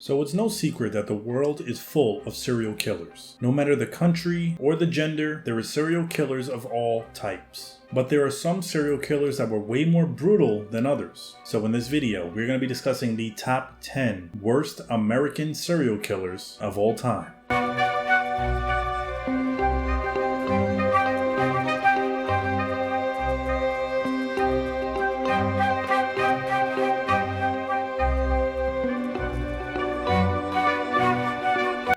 So it's no secret that the world is full of serial killers. No matter the country or the gender, there are serial killers of all types. But there are some serial killers that were way more brutal than others. So in this video, we're going to be discussing the top 10 worst American serial killers of all time.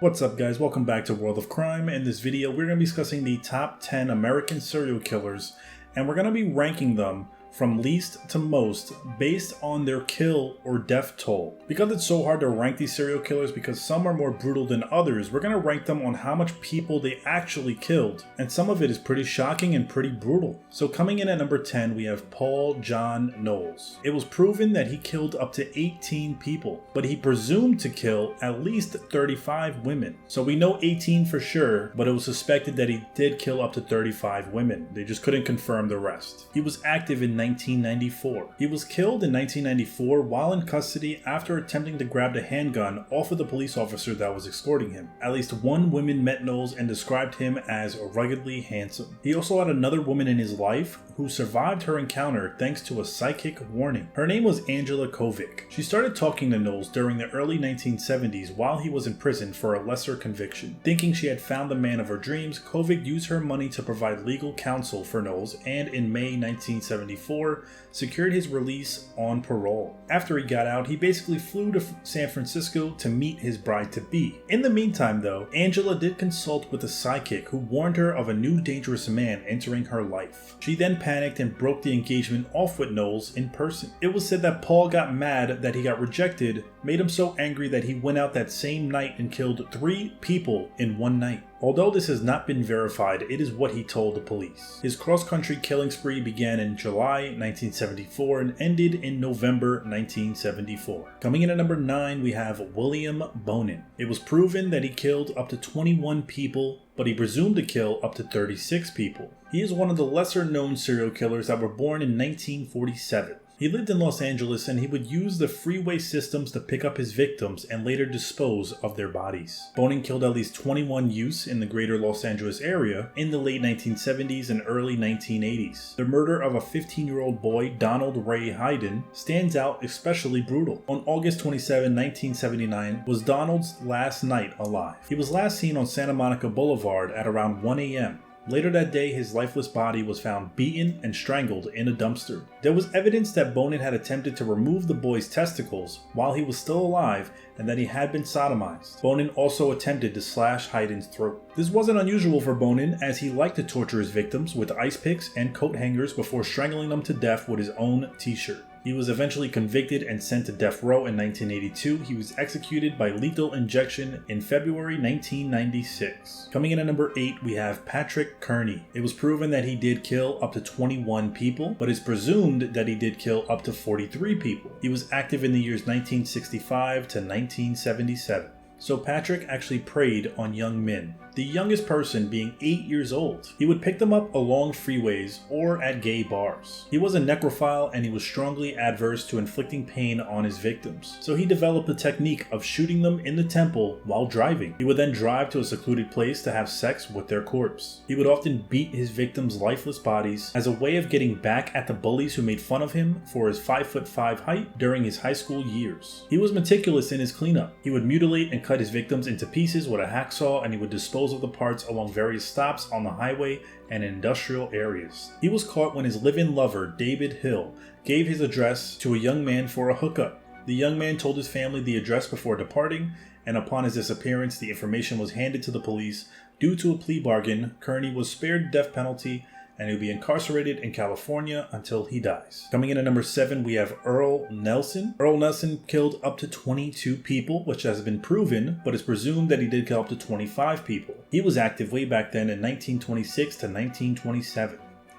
What's up guys, welcome back to World of Crime. In this video we're going to be discussing the top 10 American serial killers, and we're going to be ranking them from least to most based on their kill or death toll. Because it's so hard to rank these serial killers because some are more brutal than others, we're going to rank them on how much people they actually killed, and some of it is pretty shocking and pretty brutal. So coming in at number 10 we have Paul John Knowles. It was proven that he killed up to 18 people, but he presumed to kill at least 35 women. So we know 18 for sure, but it was suspected that he did kill up to 35 women. They just couldn't confirm the rest. He was active in 1994. He was killed in 1994 while in custody after attempting to grab the handgun off of the police officer that was escorting him. At least one woman met Knowles and described him as ruggedly handsome. He also had another woman in his life who survived her encounter thanks to a psychic warning. Her name was Angela Kovic. She started talking to Knowles during the early 1970s while he was in prison for a lesser conviction. Thinking she had found the man of her dreams, Kovic used her money to provide legal counsel for Knowles, and in May 1974 secured his release on parole. After he got out, he basically flew to San Francisco to meet his bride-to-be. In the meantime though, Angela did consult with a psychic who warned her of a new dangerous man entering her life. She then panicked and broke the engagement off with Knowles in person. It was said that Paul got mad that he got rejected, made him so angry that he went out that same night and killed 3 people in one night. Although this has not been verified, it is what he told the police. His cross-country killing spree began in July 1974 and ended in November 1974. Coming in at number 9, we have William Bonin. It was proven that he killed up to 21 people, but he presumed to kill up to 36 people. He is one of the lesser-known serial killers that were born in 1947. He lived in Los Angeles and he would use the freeway systems to pick up his victims and later dispose of their bodies. Bonin killed at least 21 youths in the greater Los Angeles area in the late 1970s and early 1980s. The murder of a 15-year-old boy, Donald Ray Hayden, stands out especially brutal. On August 27, 1979 was Donald's last night alive. He was last seen on Santa Monica Boulevard at around 1 a.m. Later that day, his lifeless body was found beaten and strangled in a dumpster. There was evidence that Bonin had attempted to remove the boy's testicles while he was still alive and that he had been sodomized. Bonin also attempted to slash Hayden's throat. This wasn't unusual for Bonin, as he liked to torture his victims with ice picks and coat hangers before strangling them to death with his own t-shirt. He was eventually convicted and sent to death row in 1982. He was executed by lethal injection in February 1996. Coming in at number 8, we have Patrick Kearney. It was proven that he did kill up to 21 people, but it's presumed that he did kill up to 43 people. He was active in the years 1965 to 1977. So Patrick actually preyed on young men, the youngest person being 8 years old. He would pick them up along freeways or at gay bars. He was a necrophile and he was strongly adverse to inflicting pain on his victims. So he developed the technique of shooting them in the temple while driving. He would then drive to a secluded place to have sex with their corpse. He would often beat his victims' lifeless bodies as a way of getting back at the bullies who made fun of him for his 5'5" height during his high school years. He was meticulous in his cleanup. He would mutilate and cut his victims into pieces with a hacksaw, and he would dispose of the parts along various stops on the highway and in industrial areas. He was caught when his live-in lover, David Hill, gave his address to a young man for a hookup. The young man told his family the address before departing, and upon his disappearance, the information was handed to the police. Due to a plea bargain, Kearney was spared death penalty and he'll be incarcerated in California until he dies. Coming in at number 7, we have Earl Nelson. Earl Nelson killed up to 22 people, which has been proven, but it's presumed that he did kill up to 25 people. He was active way back then in 1926 to 1927.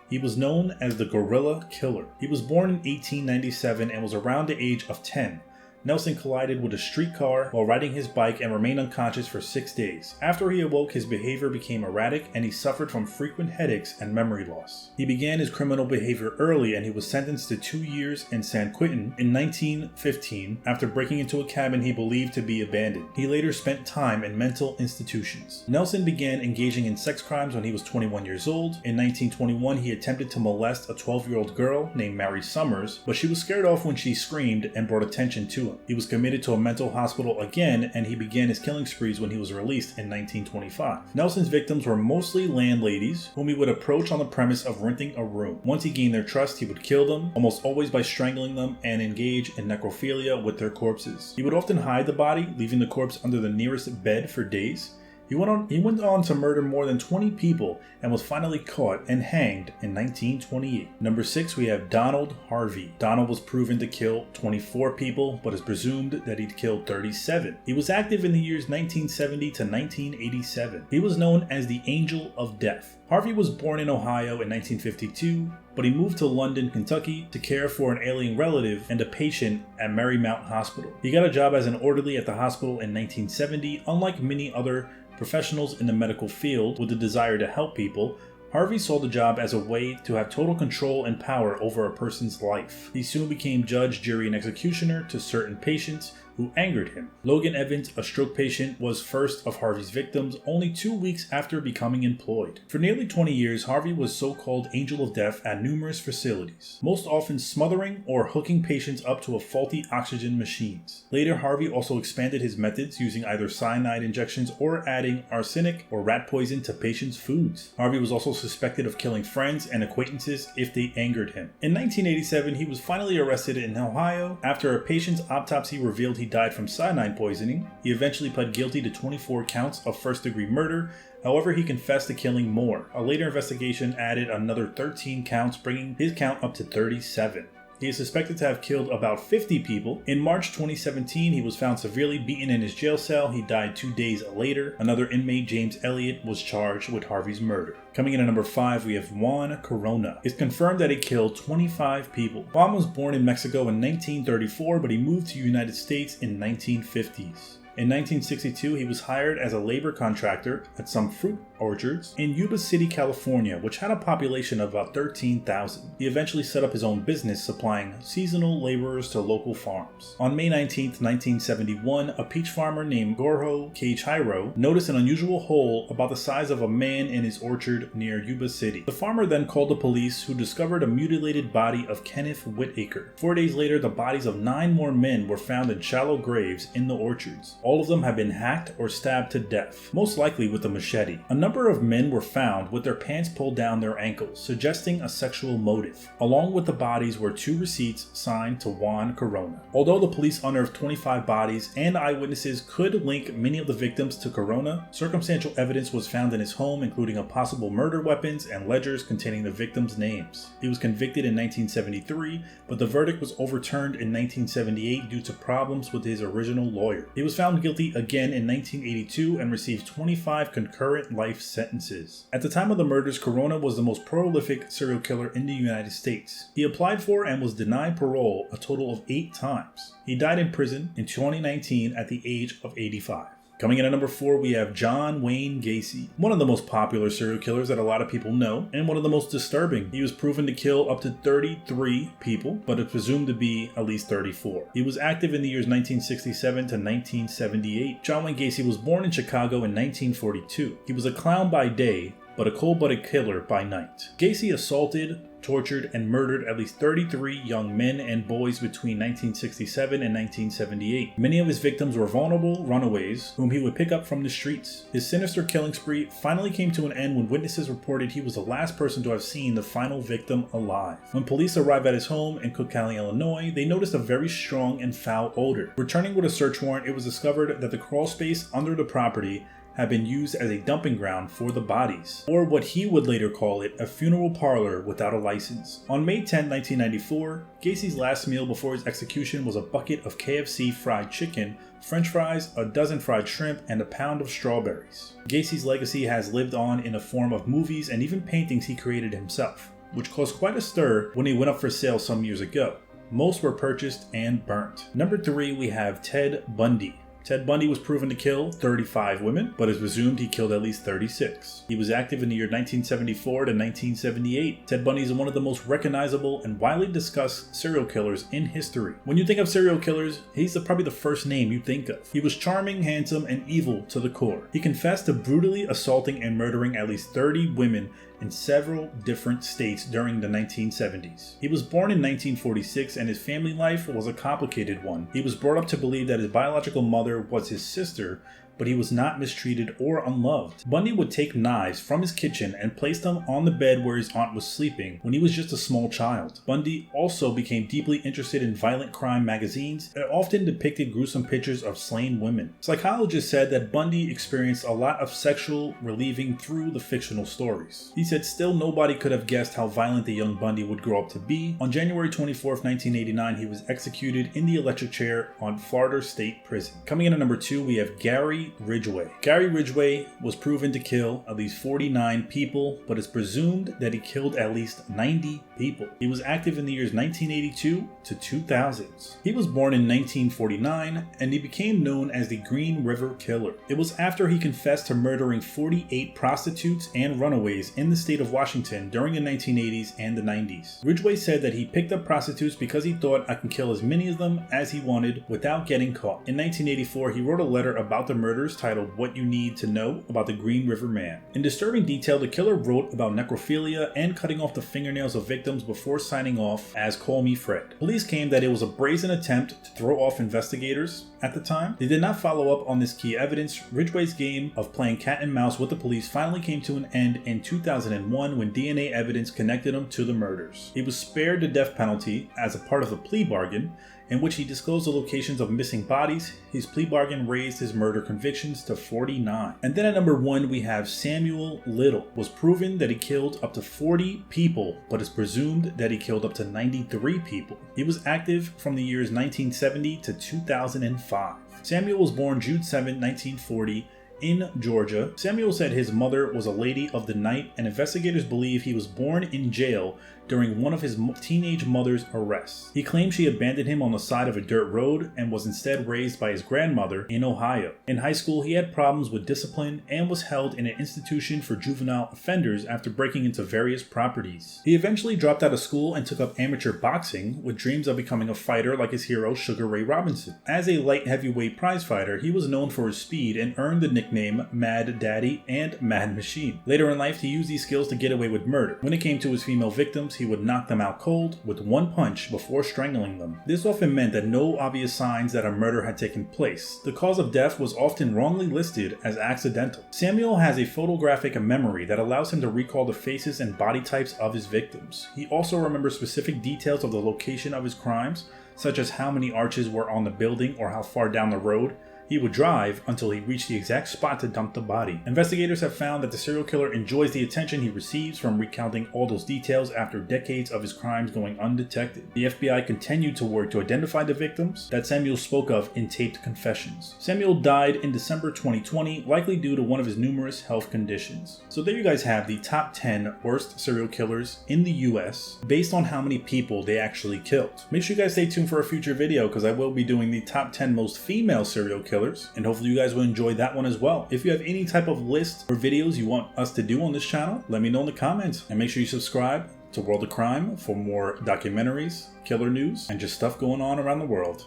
He was known as the Gorilla Killer. He was born in 1897 and was around the age of 10. Nelson collided with a streetcar while riding his bike and remained unconscious for 6 days. After he awoke, his behavior became erratic and he suffered from frequent headaches and memory loss. He began his criminal behavior early and he was sentenced to 2 years in San Quentin in 1915 after breaking into a cabin he believed to be abandoned. He later spent time in mental institutions. Nelson began engaging in sex crimes when he was 21 years old. In 1921, he attempted to molest a 12-year-old girl named Mary Summers, but she was scared off when she screamed and brought attention to him. He was committed to a mental hospital again, and he began his killing sprees when he was released in 1925. Nelson's victims were mostly landladies, whom he would approach on the premise of renting a room. Once he gained their trust, he would kill them, almost always by strangling them, and engage in necrophilia with their corpses. He would often hide the body, leaving the corpse under the nearest bed for days. He went on to murder more than 20 people and was finally caught and hanged in 1928. Number 6, we have Donald Harvey. Donald was proven to kill 24 people, but it's presumed that he'd killed 37. He was active in the years 1970 to 1987. He was known as the Angel of Death. Harvey was born in Ohio in 1952, but he moved to London, Kentucky to care for an ailing relative and a patient at Marymount Hospital. He got a job as an orderly at the hospital in 1970. Unlike many other professionals in the medical field with the desire to help people, Harvey saw the job as a way to have total control and power over a person's life. He soon became judge, jury, and executioner to certain patients who angered him. Logan Evans, a stroke patient, was first of Harvey's victims only 2 weeks after becoming employed. For nearly 20 years, Harvey was so-called Angel of Death at numerous facilities, most often smothering or hooking patients up to faulty oxygen machines. Later, Harvey also expanded his methods using either cyanide injections or adding arsenic or rat poison to patients' foods. Harvey was also suspected of killing friends and acquaintances if they angered him. In 1987, he was finally arrested in Ohio after a patient's autopsy revealed he died from cyanide poisoning. He eventually pled guilty to 24 counts of first-degree murder. However, he confessed to killing more. A later investigation added another 13 counts, bringing his count up to 37. He is suspected to have killed about 50 people. In March 2017, he was found severely beaten in his jail cell. He died 2 days later. Another inmate, James Elliott, was charged with Harvey's murder. Coming in at number 5, we have Juan Corona. It's confirmed that he killed 25 people. Juan was born in Mexico in 1934, but he moved to the United States in 1950s. In 1962, he was hired as a labor contractor at some fruit orchards in Yuba City, California, which had a population of about 13,000. He eventually set up his own business supplying seasonal laborers to local farms. On May 19, 1971, a peach farmer named Gorho Keichiro noticed an unusual hole about the size of a man in his orchard near Yuba City. The farmer then called the police, who discovered a mutilated body of Kenneth Whitaker. 4 days later, the bodies of 9 more men were found in shallow graves in the orchards. All of them had been hacked or stabbed to death, most likely with a machete. A number of men were found with their pants pulled down their ankles, suggesting a sexual motive. Along with the bodies were 2 receipts signed to Juan Corona. Although the police unearthed 25 bodies and eyewitnesses could link many of the victims to Corona, circumstantial evidence was found in his home, including a possible murder weapons and ledgers containing the victims' names. He was convicted in 1973, but the verdict was overturned in 1978 due to problems with his original lawyer. He was found guilty again in 1982 and received 25 concurrent life sentences. At the time of the murders, Corona was the most prolific serial killer in the United States. He applied for and was denied parole a total of 8 times. He died in prison in 2019 at the age of 85. Coming in at number 4, we have John Wayne Gacy, one of the most popular serial killers that a lot of people know, and one of the most disturbing. He was proven to kill up to 33 people, but is presumed to be at least 34. He was active in the years 1967 to 1978. John Wayne Gacy was born in Chicago in 1942. He was a clown by day, but a cold-blooded killer by night. Gacy assaulted, tortured, and murdered at least 33 young men and boys between 1967 and 1978. Many of his victims were vulnerable runaways whom he would pick up from the streets. His sinister killing spree finally came to an end when witnesses reported he was the last person to have seen the final victim alive. When police arrived at his home in Cook County, Illinois, they noticed a very strong and foul odor. Returning with a search warrant, it was discovered that the crawl space under the property had been used as a dumping ground for the bodies, or what he would later call it, a funeral parlor without a license. On May 10, 1994, Gacy's last meal before his execution was a bucket of KFC fried chicken, French fries, a dozen fried shrimp, and a pound of strawberries. Gacy's legacy has lived on in the form of movies and even paintings he created himself, which caused quite a stir when he went up for sale some years ago. Most were purchased and burnt. Number 3, we have Ted Bundy. Ted Bundy was proven to kill 35 women, but it's presumed he killed at least 36. He was active in the year 1974 to 1978. Ted Bundy is one of the most recognizable and widely discussed serial killers in history. When you think of serial killers, he's probably the first name you think of. He was charming, handsome, and evil to the core. He confessed to brutally assaulting and murdering at least 30 women in several different states during the 1970s. He was born in 1946 and his family life was a complicated one. He was brought up to believe that his biological mother was his sister, but he was not mistreated or unloved. Bundy would take knives from his kitchen and place them on the bed where his aunt was sleeping when he was just a small child. Bundy also became deeply interested in violent crime magazines and often depicted gruesome pictures of slain women. Psychologists said that Bundy experienced a lot of sexual relieving through the fictional stories. He said still nobody could have guessed how violent the young Bundy would grow up to be. On January 24th, 1989, he was executed in the electric chair on Florida State Prison. Coming in at number 2, we have Gary Ridgway. Gary Ridgway was proven to kill at least 49 people, but it's presumed that he killed at least 90 people. He was active in the years 1982 to 2000s. He was born in 1949 and he became known as the Green River Killer. It was after he confessed to murdering 48 prostitutes and runaways in the state of Washington during the 1980s and the 90s. Ridgway said that he picked up prostitutes because he thought I can kill as many of them as he wanted without getting caught. In 1984, he wrote a letter about the murders titled What You Need to Know About the Green River Man. In disturbing detail, the killer wrote about necrophilia and cutting off the fingernails of victims before signing off as Call Me Fred. Police claimed that it was a brazen attempt to throw off investigators at the time. They did not follow up on this key evidence. Ridgway's game of playing cat and mouse with the police finally came to an end in 2001 when DNA evidence connected him to the murders. He was spared the death penalty as a part of a plea bargain in which he disclosed the locations of missing bodies. His plea bargain raised his murder convictions to 49. And then at number 1, we have Samuel Little. Was proven that he killed up to 40 people, but it's presumed that he killed up to 93 people. He was active from the years 1970 to 2005. Samuel was born June 7, 1940, in Georgia. Samuel said his mother was a lady of the night, and investigators believe he was born in jail during one of his teenage mother's arrests. He claimed she abandoned him on the side of a dirt road and was instead raised by his grandmother in Ohio. In high school, he had problems with discipline and was held in an institution for juvenile offenders after breaking into various properties. He eventually dropped out of school and took up amateur boxing with dreams of becoming a fighter like his hero Sugar Ray Robinson. As a light heavyweight prize fighter, he was known for his speed and earned the nickname Mad Daddy and Mad Machine. Later in life, he used these skills to get away with murder. When it came to his female victims, he would knock them out cold with one punch before strangling them. This often meant that no obvious signs that a murder had taken place. The cause of death was often wrongly listed as accidental. Samuel has a photographic memory that allows him to recall the faces and body types of his victims. He also remembers specific details of the location of his crimes, such as how many arches were on the building or how far down the road he would drive until he reached the exact spot to dump the body. Investigators have found that the serial killer enjoys the attention he receives from recounting all those details after decades of his crimes going undetected. The FBI continued to work to identify the victims that Samuel spoke of in taped confessions. Samuel died in December 2020, likely due to one of his numerous health conditions. So there you guys have the top 10 worst serial killers in the US based on how many people they actually killed. Make sure you guys stay tuned for a future video because I will be doing the top 10 most female serial killers, and hopefully you guys will enjoy that one as well. If you have any type of list or videos you want us to do on this channel, let me know in the comments, and make sure you subscribe to World of Crime for more documentaries, killer news, and just stuff going on around the world.